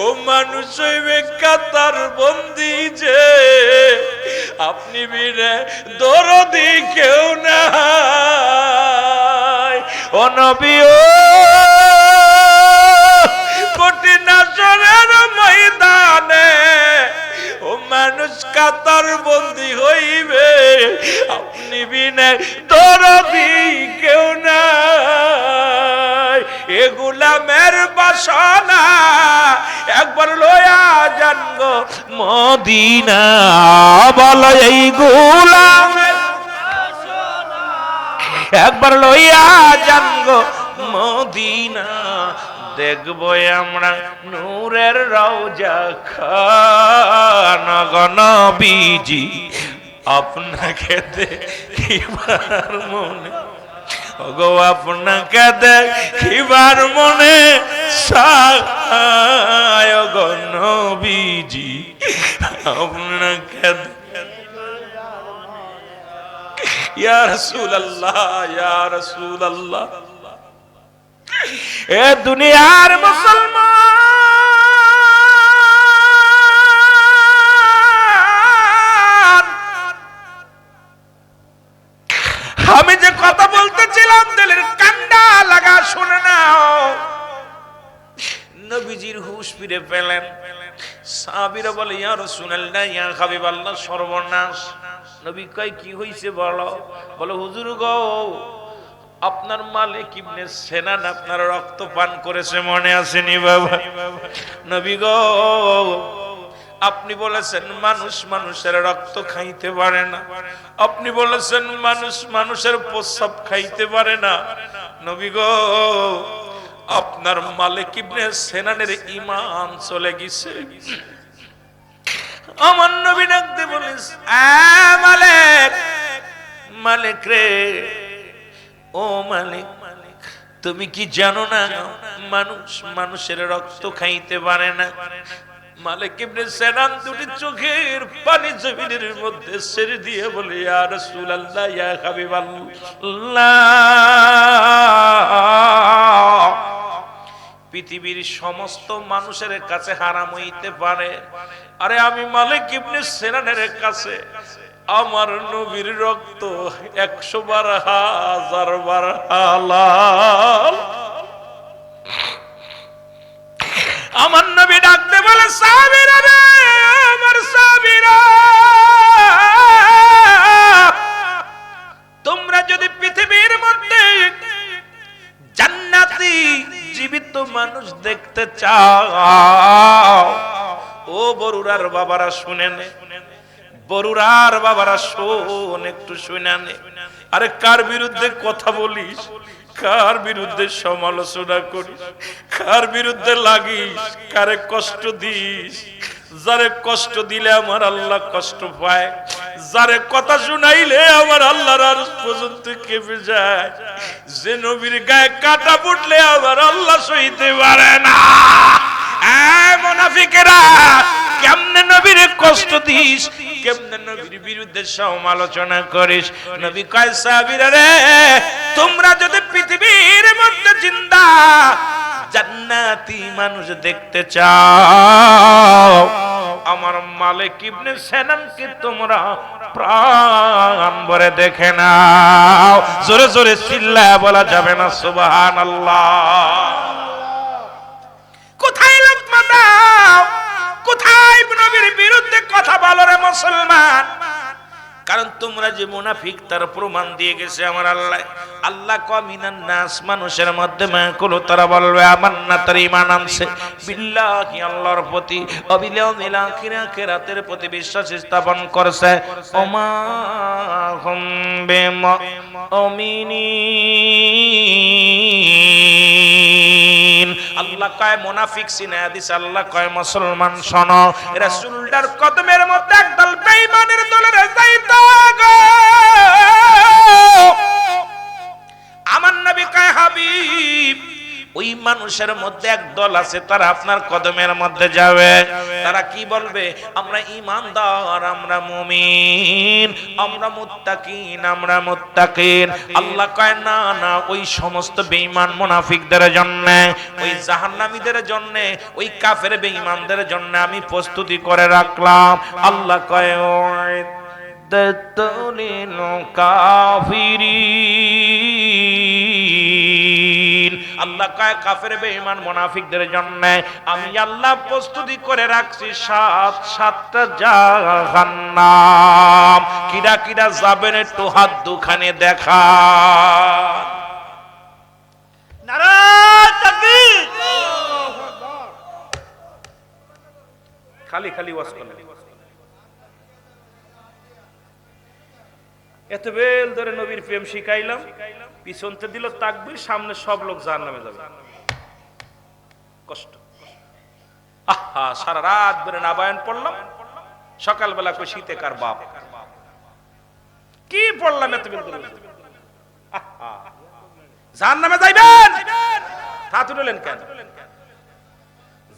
S1: ও মানুষ হইবে কাতার বন্দি যে আপনি বিনে দরদি কেউ নাই, ও নবী ও কঠিন আসরের ময়দানে ও মানুষ কাতার বন্দি হইবে আপনি বিনে দরদি কেউ নাই, এ গোলামের বাসনা একবার লয়া যান গো মদিনা, বলো এই গোলামের বাসনা একবার লইয়া যান গো মদিনা, দেখবো আমরা নূরের রওজা খান গো নবীজি আপনাকে দেখিবার মনে, গো আপনাকে দেখিবার মনে চায় গো নবীজি আপনাকে, ইয়া রাসূলুল্লাহ ইয়া রাসূলুল্লাহ এ দুনিয়ার মুসলমান, আমি যে কথা বলতেছিলাম দিলের কান্ডা লাগা শুনে নাও। নবীজির হুঁশ ফিরে পেলেন। সাহাবীরা বলে, ইয়া রাসূলুল্লাহ, ইয়া হাবিবাল্লাহ, সর্বনাশ। নবী কয়, কি হইছে বলো? বলে, হুজুর গো, আপনার মালিক ইবনে সেনান আপনার রক্ত পান করেছে, মনে আসেনি বাবা? নবী গো, আপনি বলেছেন মানুষ মানুষের রক্ত খাইতে পারে না, আপনি বলেছেন মানুষ মানুষের প্রস্রাব খাইতে পারে না। নবী গো, আপনার মালিক ইবনে সেনানের ঈমান চলে গেছে। আমার নবী ডাকতে বলেন, মালিক, মালিক রে, ও মালিক, তুমি কি জানো না মানুষ মানুষের রক্ত খাইতে পারে না? মালিক ইবনে সেনান দুটি চোখের পানি জমিনের মধ্যে ছেড়ে দিয়ে বলে, ইয়া রাসূলুল্লাহ, ইয়া হাবিবাল্লাহ, পৃথিবীর সমস্ত মানুষের কাছে হারাম হইতে পারে, আরে আমি মালিক ইবনে সেনানের কাছে আমার নবীর রক্ত 100 বার 1000 বার হালাল। আমার নবী ডাকতে বলে, সাহাবীরা রে, আমার সাহাবীরা, তোমরা যদি পৃথিবীর মধ্যে জান্নাতি জীবিত মানুষ দেখতে চাও, ও বরুরার বাবারা শুনে নে, বরুরার বাবারা শোন, একটু শুনে নে। আরে কার বিরুদ্ধে কথা বলিস, কার বিরুদ্ধে সমালোচনা করিস, কার বিরুদ্ধে লাগিস, কারে কষ্ট দিস? যারে কষ্ট দিলে আমার আল্লাহ কষ্ট পায়, যারে কথা শুনাইলে আমার আল্লাহর আরশ পর্যন্ত কেঁপে যায়, যে নবীর গায়ে কাঁটা ফুটলে আমার আল্লাহ সইতে পারে না। মুনাফিকেরা, কেমনে নবীর কষ্ট দিস, কেমনে নবীর বিরুদ্ধে সমালোচনা করিস? নবী কয়, সাহাবীরা রে, তোমরা যদি পৃথিবীর মধ্যে জিন্দা জান্নাতি মানুষ দেখতে চাও, আমার মালিক ইবনে সেনানকে তোমরা প্রাণ ভরে দেখে নাও। জোরে জোরে চিল্লায়া বলা যাবে না সুবহানাল্লাহ? কোথায় লোকমা দাও, কোথায় নবীর বিরুদ্ধে কথা বলো রে মুসলমান? কারণ তোমরা যে মুনাফিক তার প্রমাণ দিয়ে গেছে আমার আল্লাহ। আল্লাহ কয়, মিনান নাস, মানুষের মধ্যে মাকুল, তারা বলবে আমান্না, তার ঈমান আনছে, বিল্লাহি, আল্লাহর প্রতি, ওয়াবিল ইয়াউমিল আখির, আখিরাতের প্রতি বিশ্বাস স্থাপন করছে, ওমা হুম বিমুমিনিন। আল্লাহ কয় মুনাফিক সিনা দিছে, আল্লাহ কয় মুসলমান শোনো, রাসূলুল্লাহর কদমের মধ্যে একদল বেঈমানের দলের যাইতা গো। আমার নবী কয়, হাবিব, ওই মানুষের মধ্যে এক দল আছে, তারা আপনার কদমের মধ্যে যাবে। তারা কি বলবে? আমরা ঈমানদার, আমরা মুমিন, আমরা মুত্তাকিন, আমরা মুত্তাকিন। আল্লাহ কয়, না না, ওই সমস্ত বেঈমান মুনাফিকদের জন্য, ওই জাহান্নামীদের জন্য, ওই কাফের বেঈমানদের জন্য আমি প্রস্তুতি করে রাখলাম। আল্লাহ কয়, উইদ্দাতুল কাফিরিন, আল্লাহ কয় কাফের বেঈমান মুনাফিকদের জন্য আমি আল্লাহ প্রস্তুতি করে রাখছি 7টা জাহান্নাম। কিরা কিরা যাবেন একটু হাত দুখানে দেখা। নারায়ে তাকবীর। খালি খালি ওয়াজ করলেন, এত বেল ধরে নবীর প্রেম শিখাইলাম, পিছনতে দিল তাকবীর, সামনে সব লোক জাহান্নামে যাবে। কষ্ট। আহা, সারা রাত ধরে নাবায়ন পড়লাম, সকালবেলা কই শীতে কার বাপ, কি পড়লাম এত বেল ধরে? আহা, জাহান্নামে যাইবেন, তা তুললেন কেন?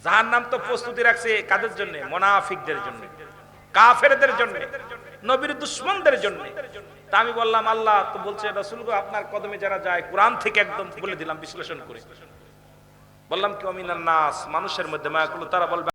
S1: জাহান্নাম তো প্রস্তুতি রাখছে কাদের জন্য? মুনাফিকদের জন্য, কাফেরদের জন্য, নবীর দুশমনদের জন্য। তা আমি বললাম, আল্লাহ তো বলছে রাসূল গো, আপনার কদমে যারা যায়, কোরআন থেকে একদম বলে দিলাম বিশ্লেষণ করে, বললাম কি অমিনান নাস, মানুষের মধ্যে মায়া করলো, তারা বলবে